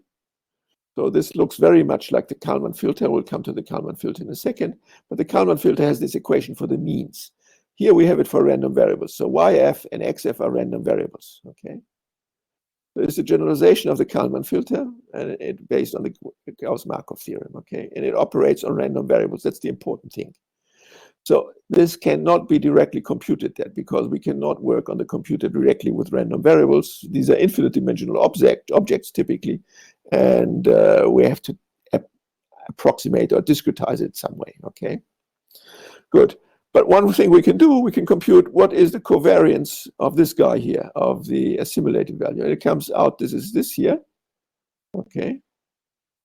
So this looks very much like the Kalman filter. We'll come to the Kalman filter in a second. But the Kalman filter has this equation for the means. Here we have it for random variables. So yf and xf are random variables, okay? It's a generalization of the Kalman filter, and it's based on the Gauss-Markov theorem, okay? And it operates on random variables. That's the important thing. So this cannot be directly computed then, because we cannot work on the computer directly with random variables. These are infinite dimensional objects typically, and we have to approximate or discretize it some way, okay? Good. But one thing we can do, we can compute what is the covariance of this guy here, of the assimilated value. And it comes out, this is this here. Okay.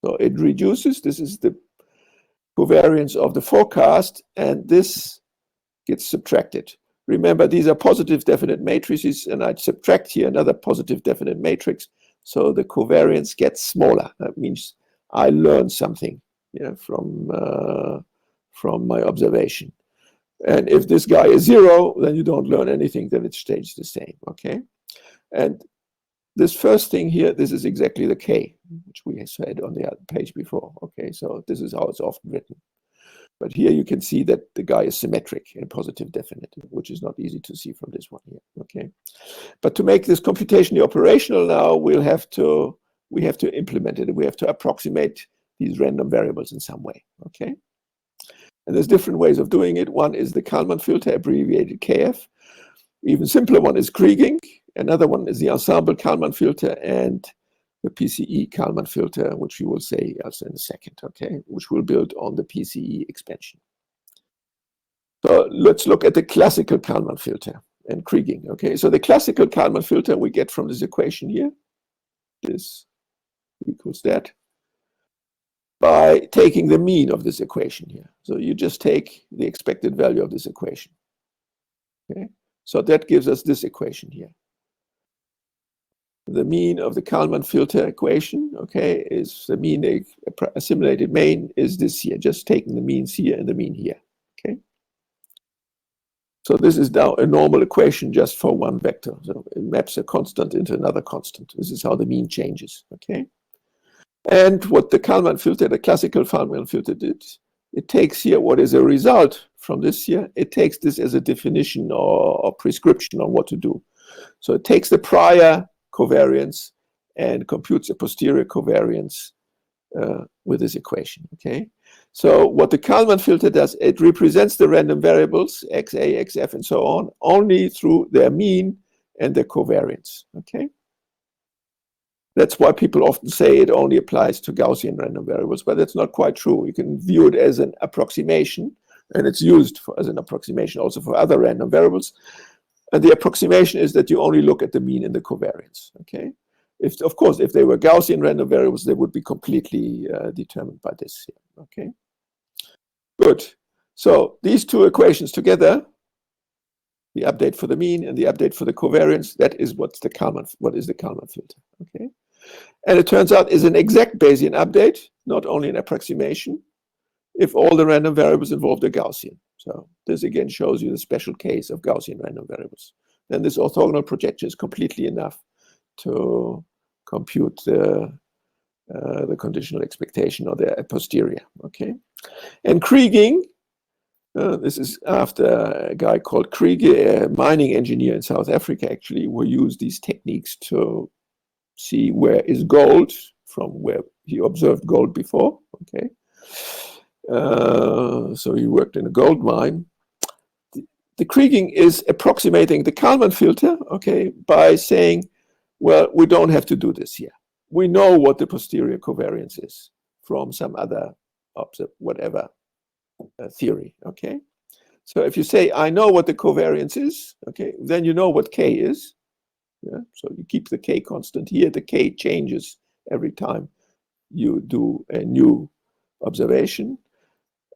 So it reduces, this is the covariance of the forecast, and this gets subtracted. Remember, these are positive definite matrices, and I'd subtract here another positive definite matrix. So the covariance gets smaller. That means I learned something, yeah, from my observation. And if this guy is 0, then you don't learn anything, then it stays the same, okay? And this first thing here, this is exactly the K, which we said on the other page before, okay? So this is how it's often written. But here you can see that the guy is symmetric in positive definite, which is not easy to see from this one here, okay? But to make this computationally operational now, we have to implement it. We have to approximate these random variables in some way, okay? And there's different ways of doing it. One is the Kalman filter, abbreviated KF. Even simpler one is Kriging. Another one is the ensemble Kalman filter and the PCE Kalman filter, which we will say also in a second, okay, which will build on the PCE expansion. So let's look at the classical Kalman filter and Kriging, okay? So the classical Kalman filter we get from this equation here, this equals that, by taking the mean of this equation here. So you just take the expected value of this equation, okay? So that gives us this equation here. The mean of the Kalman filter equation, okay, is the mean assimilated mean is this here, just taking the means here and the mean here, okay? So this is now a normal equation just for one vector. So it maps a constant into another constant. This is how the mean changes, okay? And what the Kalman filter, the classical Kalman filter did, it takes here what is a result from this here, it takes this as a definition or prescription on what to do. So it takes the prior covariance and computes a posterior covariance with this equation, okay? So what the Kalman filter does, it represents the random variables, xa, xf, and so on, only through their mean and their covariance, okay? That's why people often say it only applies to Gaussian random variables, but that's not quite true. You can view it as an approximation, and it's used as an approximation also for other random variables. And the approximation is that you only look at the mean and the covariance, okay? Of course, if they were Gaussian random variables, they would be completely determined by this here, okay? Good. So these two equations together, the update for the mean and the update for the covariance, that is what is the Kalman filter, okay? And it turns out is an exact Bayesian update, not only an approximation, if all the random variables involved are Gaussian. So this again shows you the special case of Gaussian random variables. Then this orthogonal projection is completely enough to compute the conditional expectation or the posterior, okay? And Kriging, this is after a guy called Krige, a mining engineer in South Africa, actually, who used these techniques to see where is gold from where he observed gold before, okay? So he worked in a gold mine. The Kriging is approximating the Kalman filter, okay, by saying, well, we don't have to do this here. We know what the posterior covariance is from some other whatever theory, okay? So if you say, I know what the covariance is, okay, then you know what K is. Yeah? So you keep the K constant here. The K changes every time you do a new observation.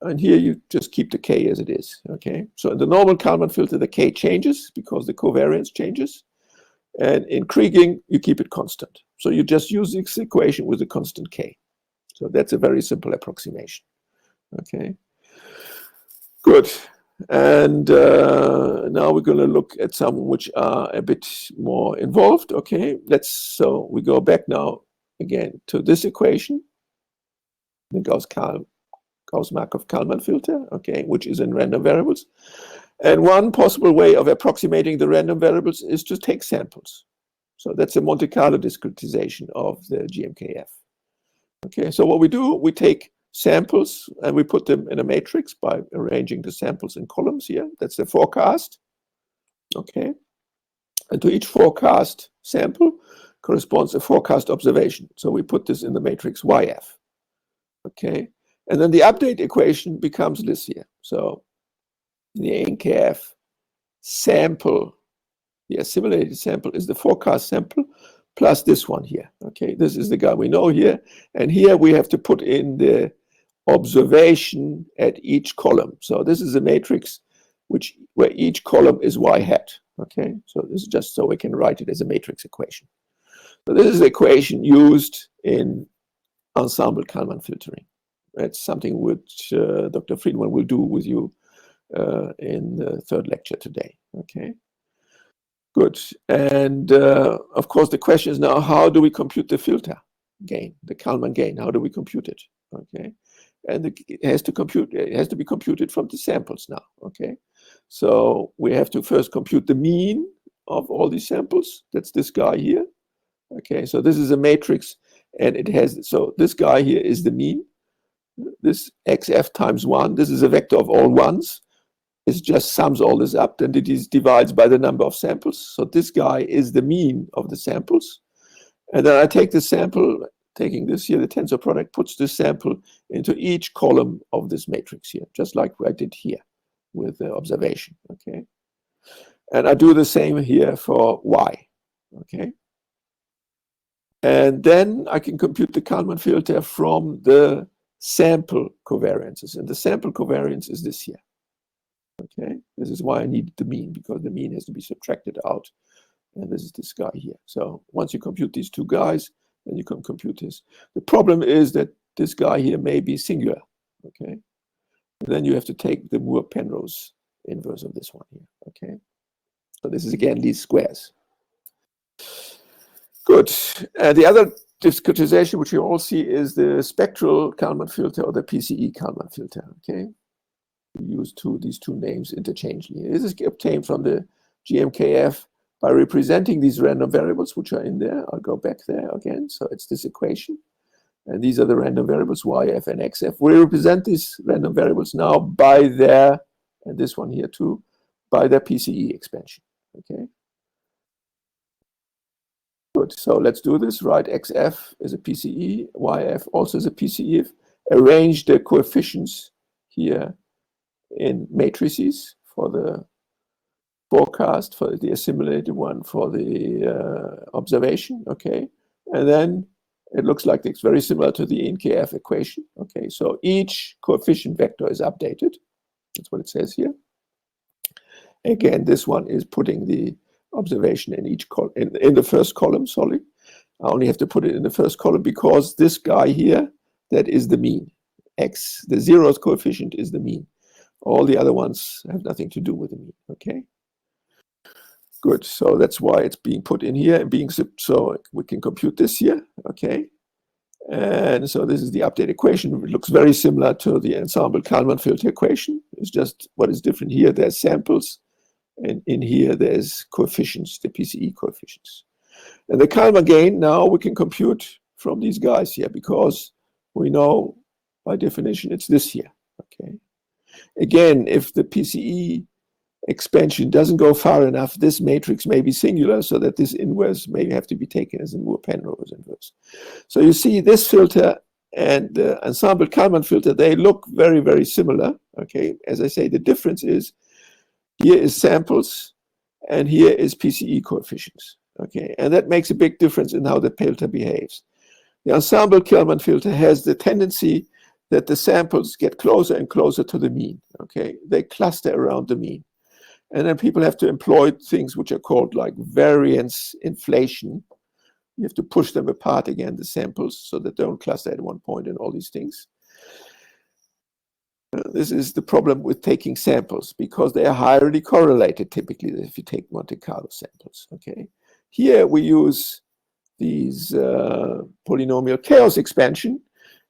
And here you just keep the K as it is, okay? So in the normal Kalman filter, the K changes because the covariance changes. And in Kriging, you keep it constant. So you just use this equation with a constant K. So that's a very simple approximation, okay? Good. And now we're going to look at some which are a bit more involved, okay? So we go back now again to this equation, the Gauss-Markov-Kalman filter, okay, which is in random variables. And one possible way of approximating the random variables is to take samples. So that's a Monte Carlo discretization of the GMKF. Okay, so what we do, we take samples and we put them in a matrix by arranging the samples in columns here. That's the forecast. Okay, and to each forecast sample corresponds a forecast observation. So we put this in the matrix YF. Okay, and then the update equation becomes this here. So the NKF sample, the assimilated sample is the forecast sample plus this one here. Okay, this is the guy we know here. And here we have to put in the observation at each column. So this is a matrix where each column is y hat. Okay, so this is just so we can write it as a matrix equation. So this is the equation used in ensemble Kalman filtering. That's something which Dr. Friedman will do with you in the third lecture today. Okay, good. And of course, the question is now, how do we compute the filter gain, the Kalman gain? How do we compute it? Okay, and it has to be computed from the samples now. Okay, so we have to first compute the mean of all these samples. That's this guy here. Okay, so this is a matrix, and it has, so this guy here is the mean. This xf times 1, this is a vector of all ones. It just sums all this up, and it is divides by the number of samples. So this guy is the mean of the samples. And then I take the sample, taking this here, the tensor product puts this sample into each column of this matrix here, just like I did here with the observation. Okay, and I do the same here for y. Okay, and then I can compute the Kalman filter from the sample covariances, and the sample covariance is this here. Okay, this is why I need the mean, because the mean has to be subtracted out, and this is this guy here. So once you compute these two guys, then you can compute this. The problem is that this guy here may be singular. Okay, and then you have to take the Moore-Penrose inverse of this one here. Okay, so this is again least squares. Good. The other discretization which you all see is the spectral Kalman filter or the PCE Kalman filter. Okay, we use these two names interchangeably. This is obtained from the GMKF by representing these random variables which are in there. I'll go back there again. So it's this equation, and these are the random variables YF and XF. We represent these random variables now by their, and this one here too, by their PCE expansion. Okay. Good, so let's do this, right? XF is a PCE, YF also is a PCE. Arrange the coefficients here in matrices for the forecast, for the assimilated one, for the observation, okay? And then it looks like it's very similar to the NKF equation, okay? So each coefficient vector is updated. That's what it says here. Again, this one is putting the observation in each column, in the first column, sorry. I only have to put it in the first column because this guy here, that is the mean. X, the zeroth coefficient is the mean. All the other ones have nothing to do with the mean, okay? Good, so that's why it's being put in here and being, so we can compute this here, okay? And so this is the updated equation. It looks very similar to the ensemble Kalman filter equation. It's just what is different here, there's samples, and in here there's coefficients, the PCE coefficients. And the Kalman gain now we can compute from these guys here because we know by definition it's this here. Okay. Again, if the PCE expansion doesn't go far enough, this matrix may be singular, so that this inverse may have to be taken as a Moore-Penrose inverse. So you see this filter and the ensemble Kalman filter, they look very, very similar. Okay. As I say, the difference is here is samples, and here is PCE coefficients. Okay, and that makes a big difference in how the filter behaves. The ensemble Kalman filter has the tendency that the samples get closer and closer to the mean. Okay, they cluster around the mean, and then people have to employ things which are called like variance inflation. You have to push them apart again, the samples, so that they don't cluster at one point and all these things. This is the problem with taking samples because they are highly correlated typically if you take Monte Carlo samples. Okay, here we use these polynomial chaos expansion,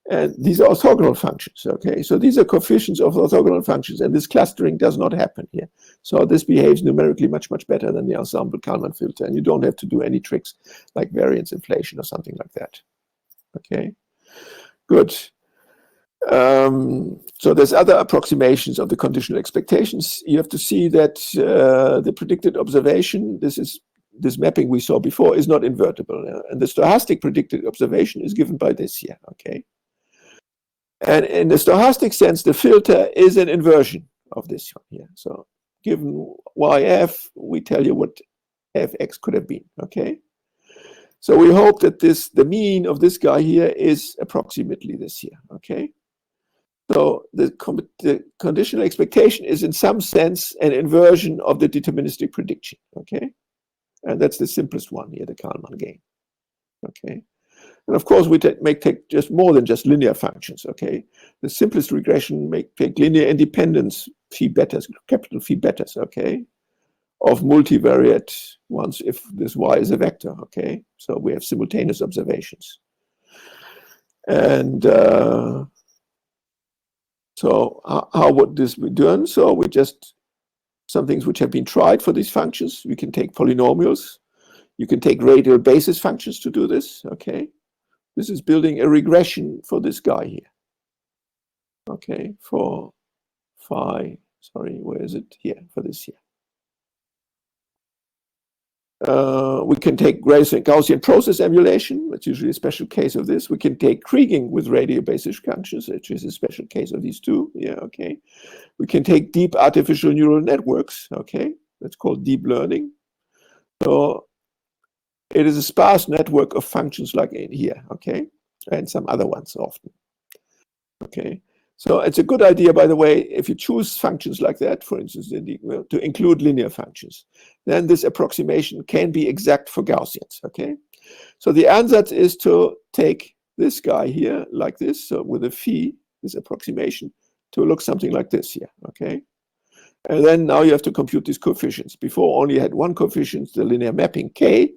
and these are orthogonal functions. Okay, so these are coefficients of orthogonal functions, and this clustering does not happen here. So this behaves numerically much, much better than the ensemble Kalman filter, and you don't have to do any tricks like variance inflation or something like that. Okay, good. So there's other approximations of the conditional expectations. You have to see that the predicted observation, this mapping we saw before, is not invertible, and the stochastic predicted observation is given by this here. Okay, and in the stochastic sense, the filter is an inversion. of this one here. So given yf, we tell you what fx could have been, okay? So we hope that the mean of this guy here is approximately this here, okay? So the conditional expectation is in some sense an inversion of the deterministic prediction, okay? And that's the simplest one here, the Kalman gain, okay? And of course, we take just more than just linear functions, okay? The simplest regression may take linear independence phi betas, capital phi betas, okay? Of multivariate ones if this y is a vector, okay? So we have simultaneous observations. And so how would this be done? So we just, some things which have been tried for these functions. We can take polynomials. You can take radial basis functions to do this, okay? This is building a regression for this guy here, okay? For phi, sorry, where is it? Here, for this here. We can take Gaussian process emulation, that's usually a special case of this. We can take Kriging with radial basis functions, which is a special case of these two. Yeah, okay. We can take deep artificial neural networks, okay. That's called deep learning. So it is a sparse network of functions like in here, okay, and some other ones often, okay. So it's a good idea, by the way, if you choose functions like that, for instance, to include linear functions, then this approximation can be exact for Gaussians, okay? So the ansatz is to take this guy here like this, so with a phi, this approximation, to look something like this here, okay? And then now you have to compute these coefficients. Before only had one coefficient, the linear mapping k.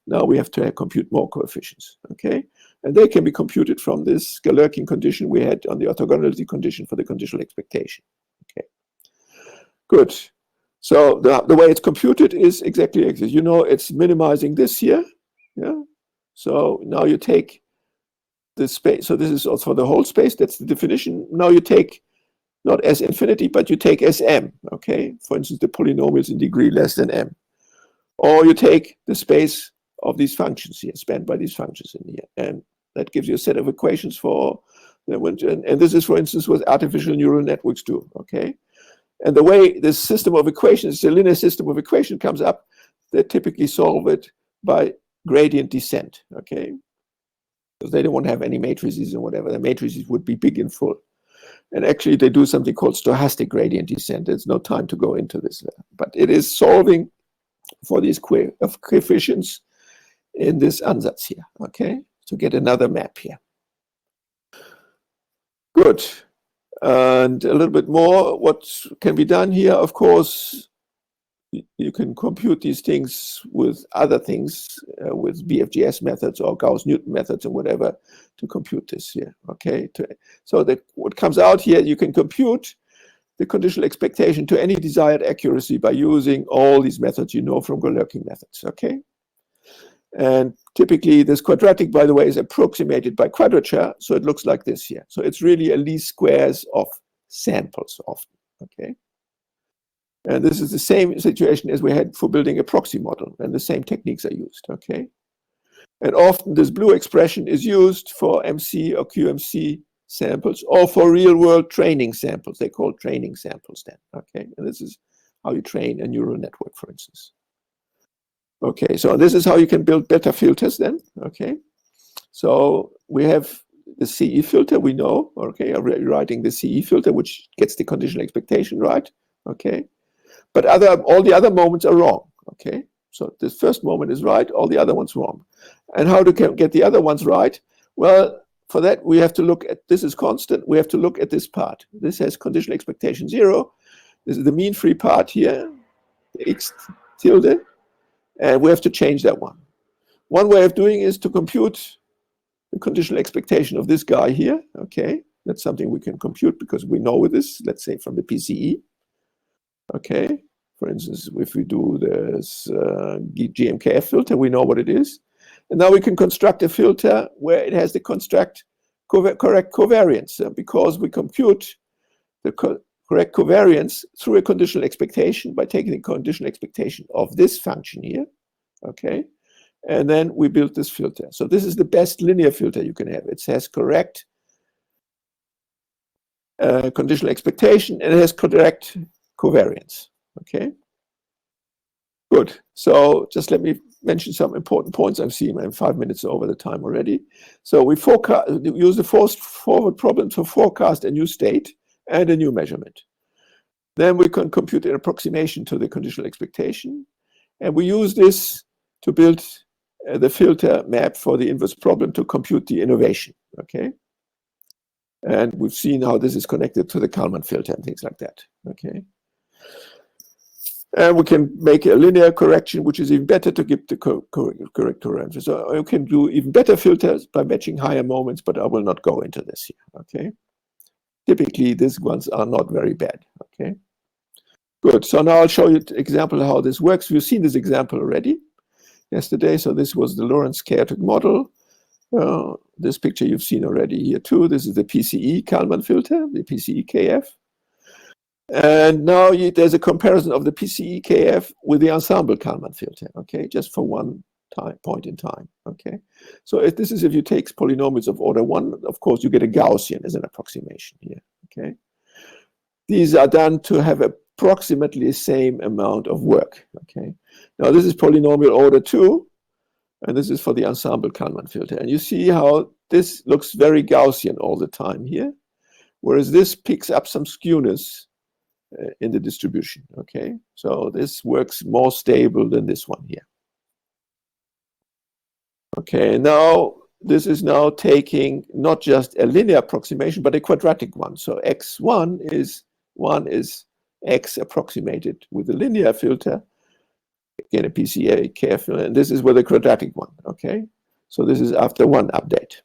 Now we have to compute more coefficients, okay? And they can be computed from this Galerkin condition we had on the orthogonality condition for the conditional expectation, okay? Good. So the way it's computed is exactly like this. You know, it's minimizing this here, yeah? So now you take the space, so this is also for the whole space, that's the definition. Now you take not S infinity, but you take Sm, okay? For instance, the polynomials in degree less than m. Or you take the space of these functions here, spanned by these functions in here. And that gives you a set of equations for, and this is, for instance, what artificial neural networks do, okay? And the way this system of equations, the linear system of equation comes up, they typically solve it by gradient descent, okay? Because they don't want to have any matrices or whatever. The matrices would be big and full. And actually, they do something called stochastic gradient descent. There's no time to go into this, but it is solving for these coefficients in this ansatz here, okay? To get another map here. Good. And a little bit more, what can be done here, of course, you can compute these things with other things, with BFGS methods or Gauss-Newton methods or whatever to compute this here, okay? So that what comes out here, you can compute the conditional expectation to any desired accuracy by using all these methods you know from Galerkin methods, okay? And typically this quadratic, by the way, is approximated by quadrature, so it looks like this here. So it's really a least squares of samples often, okay? And this is the same situation as we had for building a proxy model, and the same techniques are used, okay? And often this blue expression is used for MC or QMC samples or for real-world training samples. They call training samples then, okay? And this is how you train a neural network, for instance. Okay, so this is how you can build better filters then, okay? So we have the CE filter, we know, okay? I'm writing the CE filter, which gets the conditional expectation right, okay? But all the other moments are wrong, okay? So this first moment is right, all the other ones wrong. And how to get the other ones right? Well, for that, we have to look at, this is constant, we have to look at this part. This has conditional expectation 0. This is the mean free part here, the x tilde, and we have to change that one. One way of doing is to compute the conditional expectation of this guy here, okay? That's something we can compute because we know this, let's say from the PCE. Okay, for instance, if we do this GMKF filter, we know what it is. And now we can construct a filter where it has the correct covariance because we compute the correct covariance through a conditional expectation by taking the conditional expectation of this function here, okay? And then we build this filter. So this is the best linear filter you can have. It has correct conditional expectation, and it has correct covariance. Okay. Good. So just let me mention some important points. I've seen I'm 5 minutes over the time already. So we use the forward problem to forecast a new state and a new measurement. Then we can compute an approximation to the conditional expectation. And we use this to build the filter map for the inverse problem to compute the innovation. Okay. And we've seen how this is connected to the Kalman filter and things like that. Okay. And we can make a linear correction, which is even better to give the correct answer. So you can do even better filters by matching higher moments, but I will not go into this here. Okay. Typically, these ones are not very bad. Okay. Good. So now I'll show you an example of how this works. We've seen this example already yesterday. So this was the Lorentz chaotic model. This picture you've seen already here too. This is the PCE Kalman filter, the PCE KF. And now there's a comparison of the PCE KF with the ensemble Kalman filter, okay, just for one point in time, okay. So this is if you take polynomials of order 1, of course, you get a Gaussian as an approximation here, okay. These are done to have approximately the same amount of work, okay. Now this is polynomial order 2, and this is for the ensemble Kalman filter. And you see how this looks very Gaussian all the time here, whereas this picks up some skewness in the distribution, okay? So this works more stable than this one here. Okay, now this is now taking not just a linear approximation, but a quadratic one. So x1 is x approximated with a linear filter, again a PCA KF, and this is with a quadratic one, okay? So this is after one update.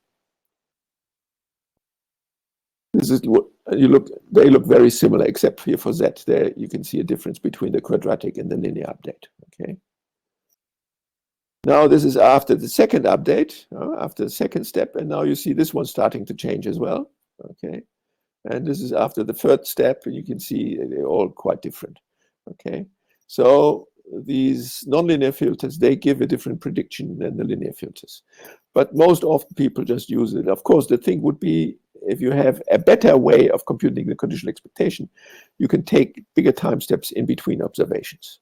This is what they look very similar, except here for Z. There you can see a difference between the quadratic and the linear update. Okay. Now this is after the second update, after the second step, and now you see this one starting to change as well. Okay. And this is after the third step, and you can see they're all quite different. Okay. So these nonlinear filters, they give a different prediction than the linear filters. But most often people just use it. Of course, the thing would be, if you have a better way of computing the conditional expectation, you can take bigger time steps in between observations.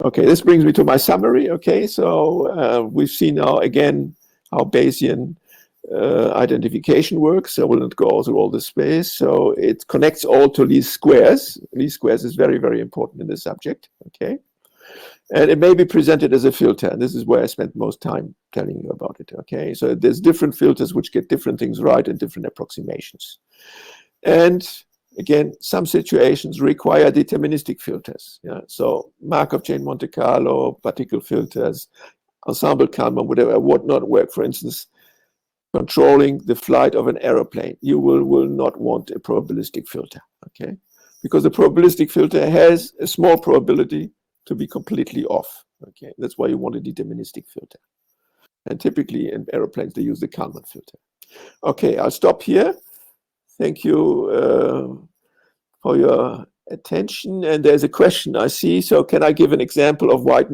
Okay, this brings me to my summary. Okay, so we've seen now again how Bayesian identification works. I will not go through all the space. So it connects all to least squares. Least squares is very, very important in this subject. Okay. And it may be presented as a filter, and this is where I spent most time telling you about it, okay? So there's different filters which get different things right and different approximations. And again, some situations require deterministic filters. Yeah? So Markov chain Monte Carlo, particle filters, ensemble Kalman, whatever, would not work. For instance, controlling the flight of an aeroplane, you will not want a probabilistic filter, okay? Because the probabilistic filter has a small probability to be completely off. Okay, that's why you want a deterministic filter. And typically in aeroplanes, they use the Kalman filter. Okay, I'll stop here. Thank you for your attention. And there's a question I see. So can I give an example of white